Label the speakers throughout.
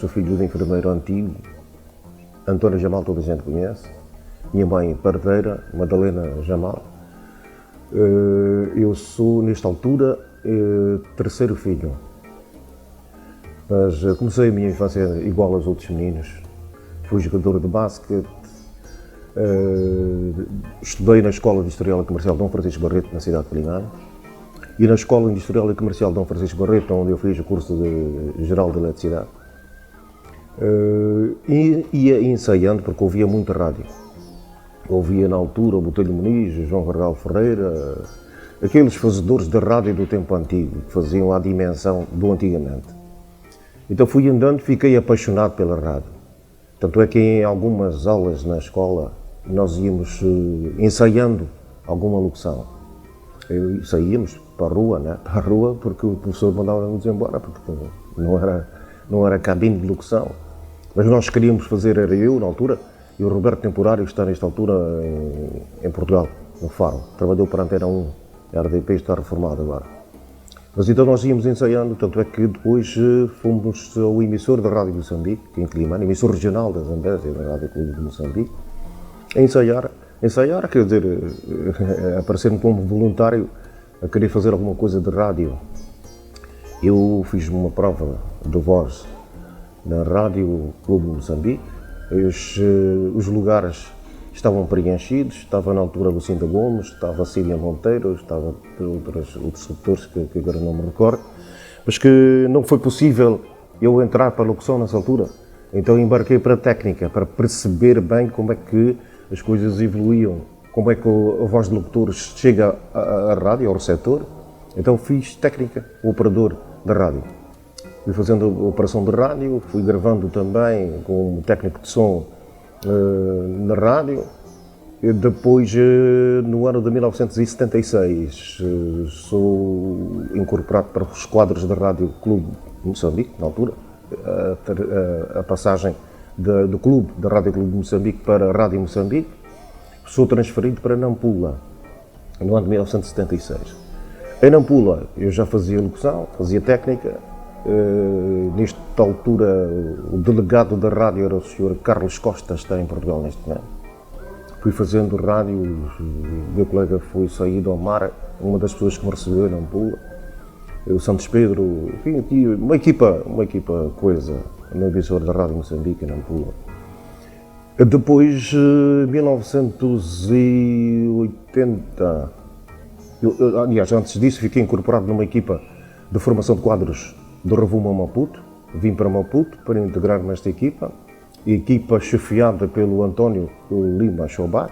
Speaker 1: sou filho de enfermeiro antigo, António Jamal, toda a gente conhece. Minha mãe, parteira, Madalena Jamal. Eu sou, nesta altura, terceiro filho. Mas comecei a minha infância igual aos outros meninos. Fui jogador de basquete, estudei na Escola Industrial e Comercial Dom Francisco Barreto, na cidade de Limão. E na Escola Industrial e Comercial Dom Francisco Barreto, onde eu fiz o curso de Geral de Eletricidade. E ia ensaiando, porque ouvia muita rádio. Ouvia na altura o Botelho Muniz, João Vargal Ferreira, aqueles fazedores de rádio do tempo antigo, que faziam a dimensão do antigamente. Então fui andando, fiquei apaixonado pela rádio. Tanto é que em algumas aulas na escola nós íamos ensaiando alguma locução. Saíamos para a rua, né? Para a rua, porque o professor mandava-nos embora, porque não era cabine de locução. Mas nós queríamos fazer, era eu na altura, e o Roberto Temporário, que está nesta altura em Portugal, no Faro. Trabalhou para a Antena 1, a RDP está reformado agora. Mas então nós íamos ensaiando, tanto é que depois fomos ao emissor da Rádio Moçambique, em Quilimane, emissor regional da Zambésia, da Rádio Clube de Moçambique, a ensaiar, quer dizer, aparecer-me como voluntário a querer fazer alguma coisa de rádio. Eu fiz uma prova de voz na Rádio Clube de Moçambique, os lugares estavam preenchidos, estava na altura Lucinda Gomes, estava Cília Monteiro, estava outros locutores que agora não me recordo, mas que não foi possível eu entrar para a locução nessa altura. Então embarquei para a técnica, para perceber bem como é que as coisas evoluíam, como é que a voz de locutores chega à rádio, ao receptor. Então fiz técnica, o operador da rádio. Fui fazendo a operação de rádio, fui gravando também como técnico de som na rádio. E depois, no ano de 1976, sou incorporado para os quadros da Rádio Clube de Moçambique, na altura. A passagem do clube, da Rádio Clube de Moçambique para a Rádio Moçambique. Sou transferido para Nampula, no ano de 1976. Em Nampula eu já fazia locução, fazia técnica. Nesta altura o delegado da rádio era o Sr. Carlos Costa, está em Portugal neste momento. Fui fazendo rádio, o meu colega foi saído ao mar, uma das pessoas que me recebeu em Nampula, o Santos Pedro, enfim, uma equipa coisa, no emissor da Rádio Moçambique em Nampula. Depois, 1980, aliás, antes disso, fiquei incorporado numa equipa de formação de quadros do Rovuma a Maputo. Vim para Maputo para integrar-me nesta equipa chefiada pelo António Lima Chobar.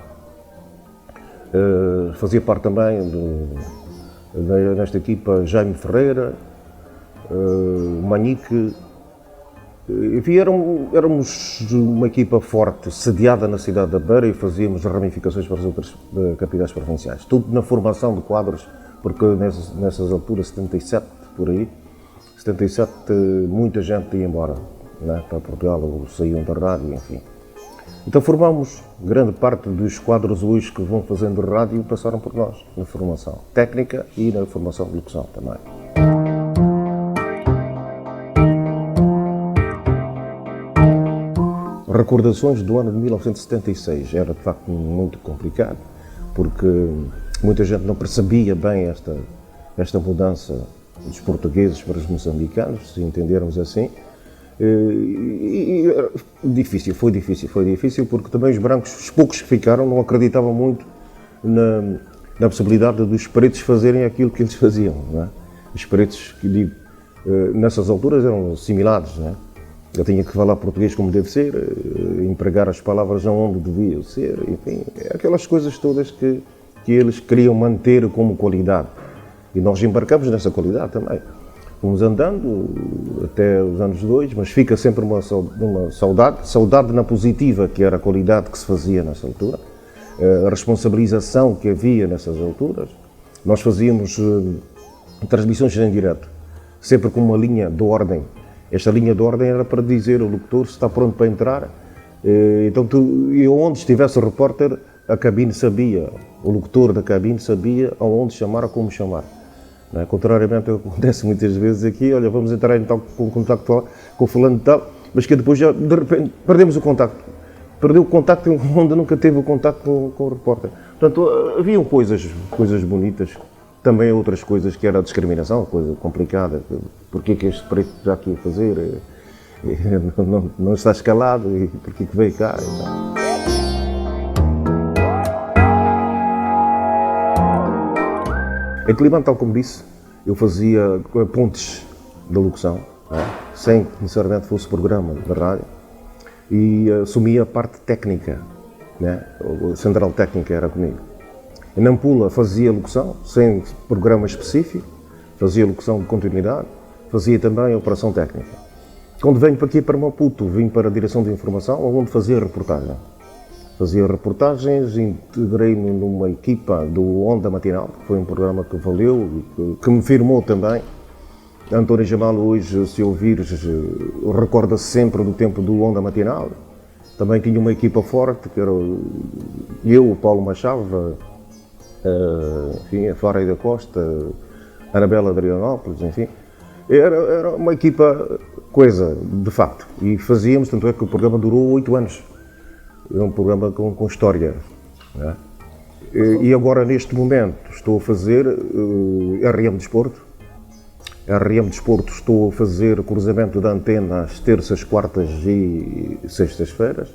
Speaker 1: Fazia parte também nesta equipa Jaime Ferreira, Manique. Enfim, éramos uma equipa forte, sediada na cidade da Beira, e fazíamos ramificações para as outras capitais provinciais. Tudo na formação de quadros, porque nessas alturas, 77, por aí, 77, muita gente ia embora, né, para Portugal, ou saíam da rádio, enfim. Então formámos grande parte dos quadros hoje que vão fazendo rádio, passaram por nós, na formação técnica e na formação de locução também. Recordações do ano de 1976, era de facto muito complicado, porque muita gente não percebia bem esta mudança dos portugueses para os moçambicanos, se entendermos assim. Foi difícil, porque também os brancos, os poucos que ficaram, não acreditavam muito na possibilidade dos pretos fazerem aquilo que eles faziam, não é? Os pretos, que digo, nessas alturas eram assimilados, não é? Eu tinha que falar português como deve ser, empregar as palavras onde deviam ser, enfim, aquelas coisas todas que eles queriam manter como qualidade. E nós embarcamos nessa qualidade também. Fomos andando até os anos 2, mas fica sempre uma saudade na positiva, que era a qualidade que se fazia nessa altura, a responsabilização que havia nessas alturas. Nós fazíamos transmissões em direto, sempre com uma linha de ordem. Esta linha de ordem era para dizer ao locutor se está pronto para entrar. Então, onde estivesse o repórter, a cabine sabia, o locutor da cabine sabia aonde chamar ou como chamar. Não é? Contrariamente ao que acontece muitas vezes aqui, olha, vamos entrar em tal contacto com o fulano de tal, mas que depois já, de repente, perdemos o contacto. Perdeu o contacto onde nunca teve o contacto com o repórter. Portanto, haviam coisas bonitas, também outras coisas que era a discriminação, coisa complicada. Porquê que este preto está aqui a fazer? Não está escalado e porquê que veio cá? Em Climane, tal como disse, eu fazia pontes de locução, sem que necessariamente fosse programa de rádio, e assumia a parte técnica, né? A central técnica era comigo. Em Nampula fazia locução, sem programa específico, fazia locução de continuidade, fazia também a operação técnica. Quando venho para aqui para Maputo, vim para a direção de informação, onde fazia reportagem. Fazia reportagens, integrei-me numa equipa do Onda Matinal, que foi um programa que valeu, que me firmou também. António Jamal, hoje, se ouvires, recorda-se sempre do tempo do Onda Matinal. Também tinha uma equipa forte, que era eu, o Paulo Machava, enfim, a Fara da Costa, a Anabela Adrianópolis, enfim. Era uma equipa coisa, de facto. E fazíamos, tanto é que o programa durou 8 anos. É um programa com história. Né? E agora, neste momento, estou a fazer RM Desporto. RM Desporto, estou a fazer cruzamento da antena às terças, quartas e sextas-feiras.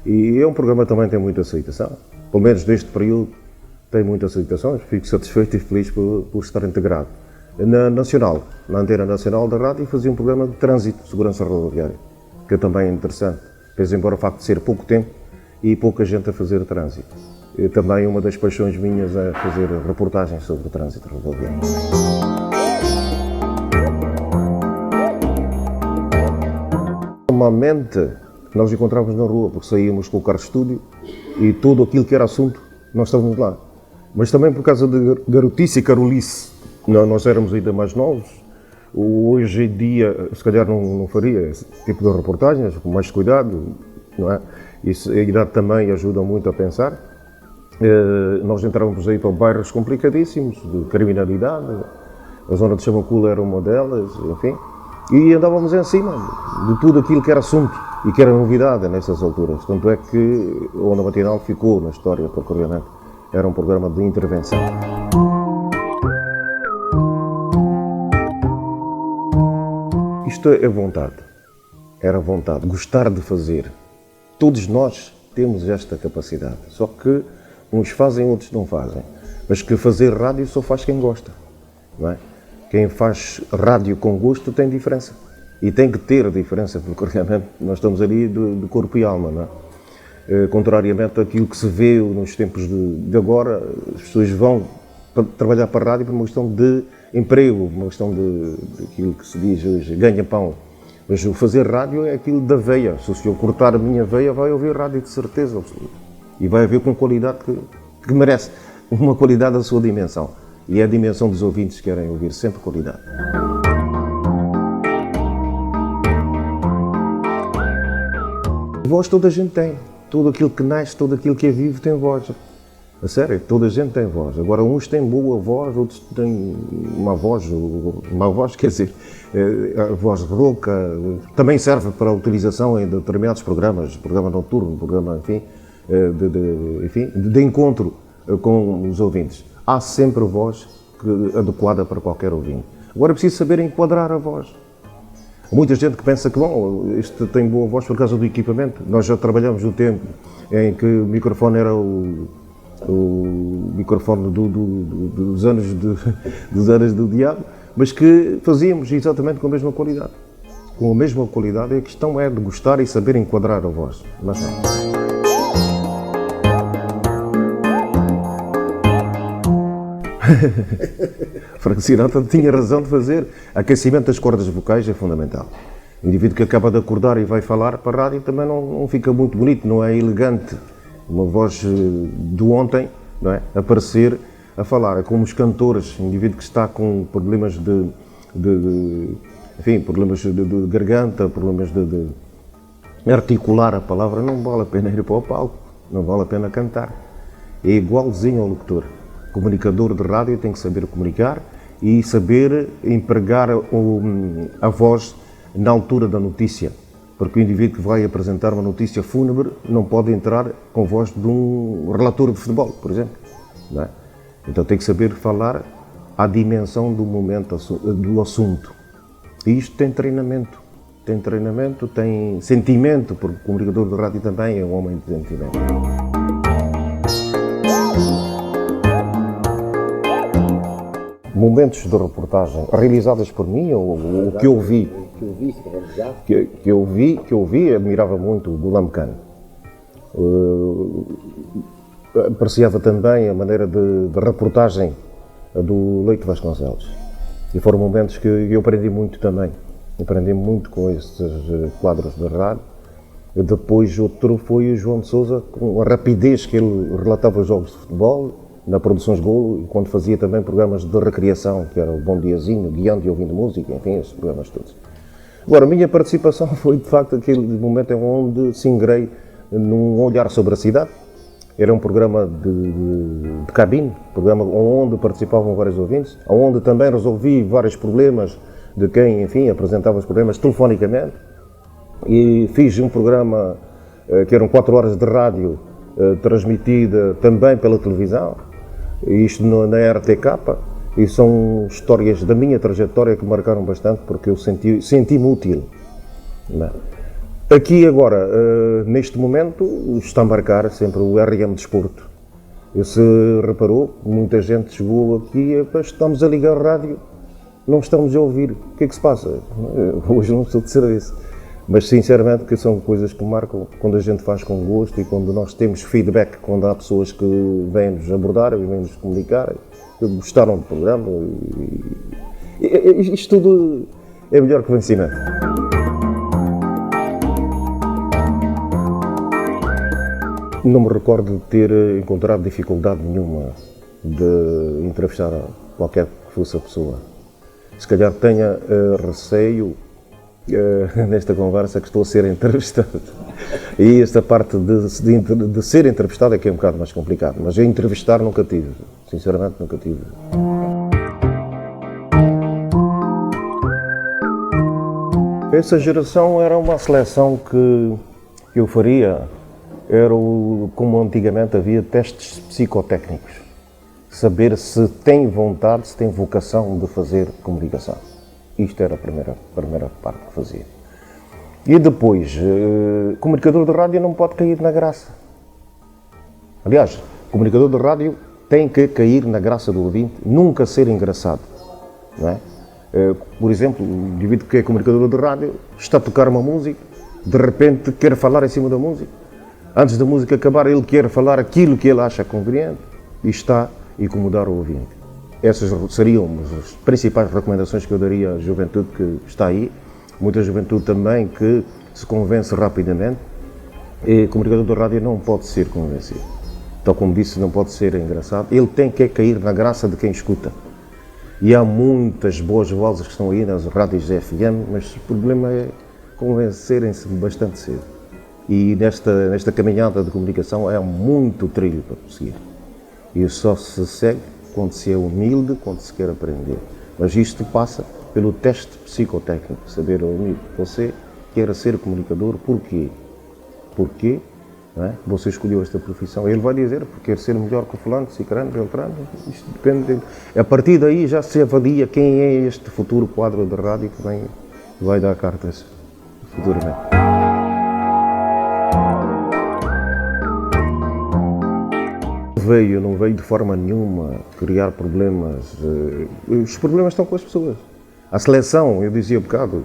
Speaker 1: E é um programa que também tem muita aceitação. Pelo menos neste período tem muita aceitação. Fico satisfeito e feliz por estar integrado. Na Nacional, na Antena Nacional da Rádio, fazia um programa de trânsito, segurança rodoviária, que também é interessante. Pese embora o facto de ser pouco tempo e pouca gente a fazer trânsito. E também uma das paixões minhas é fazer reportagens sobre o trânsito rodoviário. Normalmente nós encontrávamos na rua, porque saíamos com o carro de estúdio e tudo aquilo que era assunto, nós estávamos lá. Mas também por causa de garotice e carolice, nós éramos ainda mais novos. Hoje em dia, se calhar não faria esse tipo de reportagens, com mais cuidado, não é? Isso, a idade também ajuda muito a pensar. Nós entrávamos aí para bairros complicadíssimos, de criminalidade, a zona de Chamacula era uma delas, enfim, e andávamos em cima de tudo aquilo que era assunto e que era novidade nessas alturas. Tanto é que o Onda Matinal ficou na história, porque realmente era um programa de intervenção. Isto é vontade, era vontade, gostar de fazer. Todos nós temos esta capacidade, só que uns fazem, outros não fazem. Mas que fazer rádio só faz quem gosta, não é? Quem faz rádio com gosto tem diferença. E tem que ter diferença, porque realmente nós estamos ali de corpo e alma, não é? Contrariamente àquilo que se vê nos tempos de agora, as pessoas vão trabalhar para a rádio por uma questão de emprego, uma questão daquilo que se diz hoje, ganha-pão. Mas o fazer rádio é aquilo da veia. Se eu cortar a minha veia, vai ouvir rádio de certeza absoluta. E vai haver com qualidade que merece, uma qualidade da sua dimensão. E é a dimensão dos ouvintes que querem ouvir sempre qualidade. Voz toda a gente tem. Tudo aquilo que nasce, tudo aquilo que é vivo tem voz. A sério, toda a gente tem voz. Agora, uns têm boa voz, outros têm uma voz, quer dizer, a voz rouca. Também serve para a utilização em determinados programas, programa noturno, programa, enfim, de encontro com os ouvintes. Há sempre voz adequada para qualquer ouvinte. Agora é preciso saber enquadrar a voz. Há muita gente que pensa que, bom, este tem boa voz por causa do equipamento. Nós já trabalhamos no tempo em que o microfone era o microfone dos anos do diabo, mas que fazíamos exatamente com a mesma qualidade. Com a mesma qualidade, a questão é de gostar e saber enquadrar a voz. Mas não. Frank Sinatra tinha razão de fazer. Aquecimento das cordas vocais é fundamental. O indivíduo que acaba de acordar e vai falar para a rádio também não fica muito bonito, não é elegante. Uma voz do ontem, não é? Aparecer a falar. É como os cantores, o indivíduo que está com problemas problemas de garganta, problemas de articular a palavra, não vale a pena ir para o palco, não vale a pena cantar. É igualzinho ao locutor. O comunicador de rádio tem que saber comunicar e saber empregar a voz na altura da notícia, porque o indivíduo que vai apresentar uma notícia fúnebre não pode entrar com voz de um relator de futebol, por exemplo. Não é? Então tem que saber falar à dimensão do momento, do assunto. E isto tem treinamento, tem sentimento, porque o comunicador de rádio também é um homem de sentimento. Momentos de reportagem realizadas por mim, ou o que eu vi, que eu vi, admirava muito o Gulam Khan. Apreciava também a maneira de reportagem do Leite Vasconcelos. E foram momentos que eu aprendi muito também. Aprendi muito com esses quadros de rádio. E depois outro foi o João de Sousa, com a rapidez que ele relatava os jogos de futebol, na Produções Golo, e quando fazia também programas de recreação, que era o Bom Diazinho, guiando e ouvindo música, enfim, esses programas todos. Agora, a minha participação foi, de facto, aquele momento onde se ingrei num olhar sobre a cidade. Era um programa de cabine, programa onde participavam vários ouvintes, onde também resolvi vários problemas de quem, enfim, apresentava os problemas telefonicamente. E fiz um programa que eram 4 horas de rádio, transmitida também pela televisão, isto na RTK, e são histórias da minha trajetória que marcaram bastante, porque eu senti-me útil. Não é? Aqui agora, neste momento, está a marcar sempre o RM Desporto. E se reparou, muita gente chegou aqui, estamos a ligar a rádio, não estamos a ouvir. O que é que se passa? Hoje não estou de serviço. Mas sinceramente que são coisas que marcam quando a gente faz com gosto e quando nós temos feedback, quando há pessoas que vêm-nos abordar e vêm-nos comunicar, que gostaram do programa. Isto tudo é melhor que vencimento. Não me recordo de ter encontrado dificuldade nenhuma de entrevistar qualquer que fosse a pessoa. Se calhar tenha receio nesta conversa que estou a ser entrevistado. E esta parte de ser entrevistado é que é um bocado mais complicado, mas entrevistar nunca tive, sinceramente nunca tive. Essa geração era uma seleção que eu faria, como antigamente havia testes psicotécnicos, saber se tem vontade, se tem vocação de fazer comunicação. Isto era a primeira parte que fazia. E depois, comunicador de rádio não pode cair na graça. Aliás, comunicador de rádio tem que cair na graça do ouvinte, nunca ser engraçado. Não é? Por exemplo, o indivíduo que é comunicador de rádio está a tocar uma música, de repente quer falar em cima da música. Antes da música acabar, ele quer falar aquilo que ele acha conveniente e está a incomodar o ouvinte. Essas seriam as principais recomendações que eu daria à juventude que está aí. Muita juventude também que se convence rapidamente. E o comunicador de rádio não pode ser convencido. Tal como disse, não pode ser engraçado. Ele tem que cair na graça de quem escuta. E há muitas boas vozes que estão aí nas rádios FM, mas o problema é convencerem-se bastante cedo. E nesta caminhada de comunicação há muito trilho para prosseguir. E só se segue quando se é humilde, quando se quer aprender. Mas isto passa pelo teste psicotécnico, saber, amigo, você quer ser comunicador, porquê? Porquê? Não é? Você escolheu esta profissão. Ele vai dizer, porque quer ser melhor que o fulano, cicrano, beltrano. Isto depende dele. A partir daí já se avalia quem é este futuro quadro de rádio que vai dar cartas futuramente. Não veio de forma nenhuma criar problemas. Os problemas estão com as pessoas. A seleção, eu dizia há bocado,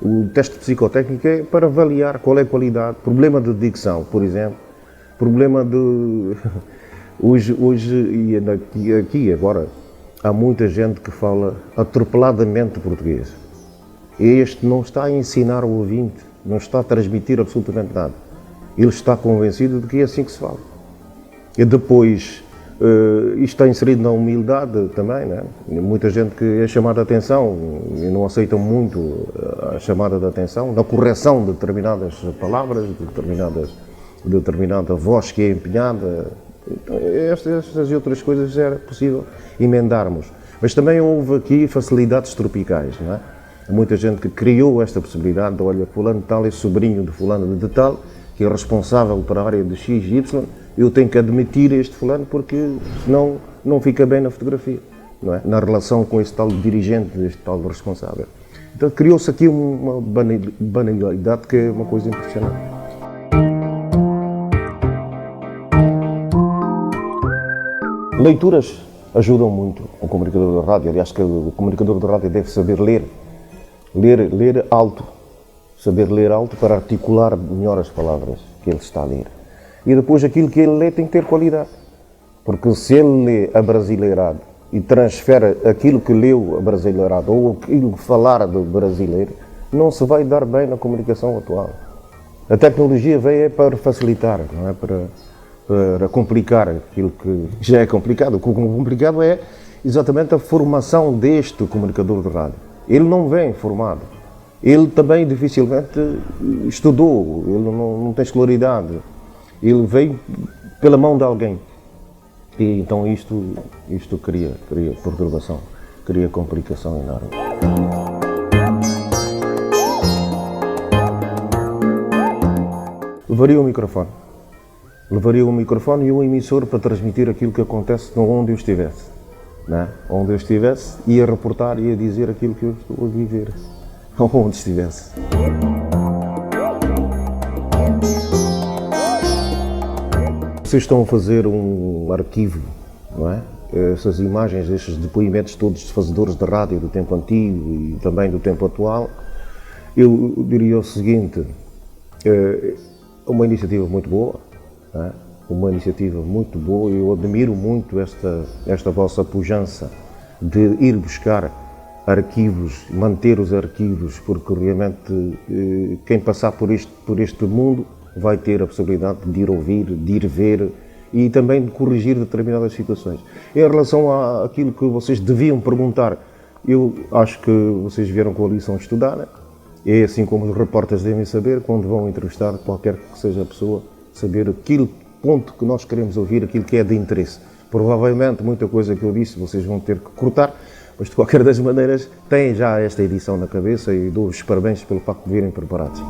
Speaker 1: o teste psicotécnico é para avaliar qual é a qualidade. Problema de dicção, por exemplo. Problema de... Hoje e aqui agora, há muita gente que fala atropeladamente português. Este não está a ensinar o ouvinte, não está a transmitir absolutamente nada. Ele está convencido de que é assim que se fala. E depois, isto está inserido na humildade também, né? Muita gente que é chamada a atenção e não aceita muito a chamada de atenção, na correção de determinadas palavras, de determinada voz que é empenhada. Então, estas e outras coisas era possível emendarmos. Mas também houve aqui facilidades tropicais, não é? muita gente que criou esta possibilidade de, olha, fulano de tal é sobrinho de fulano de tal, que é responsável para a área de X e Y, eu tenho que admitir este fulano porque senão não fica bem na fotografia, não é? Na relação com esse tal dirigente, este tal responsável. Então criou-se aqui uma banalidade que é uma coisa impressionante. Leituras ajudam muito o comunicador de rádio. Aliás, que o comunicador de rádio deve saber ler alto, saber ler alto para articular melhor as palavras que ele está a ler. E depois aquilo que ele lê tem que ter qualidade, porque se ele lê abrasileirado e transfere aquilo que leu abrasileirado ou aquilo que falar do brasileiro, não se vai dar bem na comunicação atual. A tecnologia veio para facilitar, não é para complicar aquilo que já é complicado. O complicado é exatamente a formação deste comunicador de rádio. Ele não vem formado, ele também dificilmente estudou, ele não tem escolaridade, ele veio pela mão de alguém. E então isto cria perturbação, cria complicação enorme. Levaria o microfone e o emissor para transmitir aquilo que acontece onde eu estivesse. Não é? Onde eu estivesse, ia reportar, ia dizer aquilo que eu estou a viver, onde estivesse. Vocês estão a fazer um arquivo, não é? Essas imagens, estes depoimentos todos de fazedores de rádio do tempo antigo e também do tempo atual, eu diria o seguinte, é uma iniciativa muito boa, não é? Uma iniciativa muito boa, eu admiro muito esta vossa pujança de ir buscar arquivos, manter os arquivos, porque realmente quem passar por este mundo vai ter a possibilidade de ir ouvir, de ir ver e também de corrigir determinadas situações. Em relação àquilo que vocês deviam perguntar, eu acho que vocês vieram com a lição de estudar, é assim como os repórteres devem saber, quando vão entrevistar qualquer que seja a pessoa, saber aquele ponto que nós queremos ouvir, aquilo que é de interesse. Provavelmente muita coisa que eu disse vocês vão ter que cortar, mas de qualquer das maneiras têm já esta edição na cabeça e dou-vos parabéns pelo facto de virem preparados.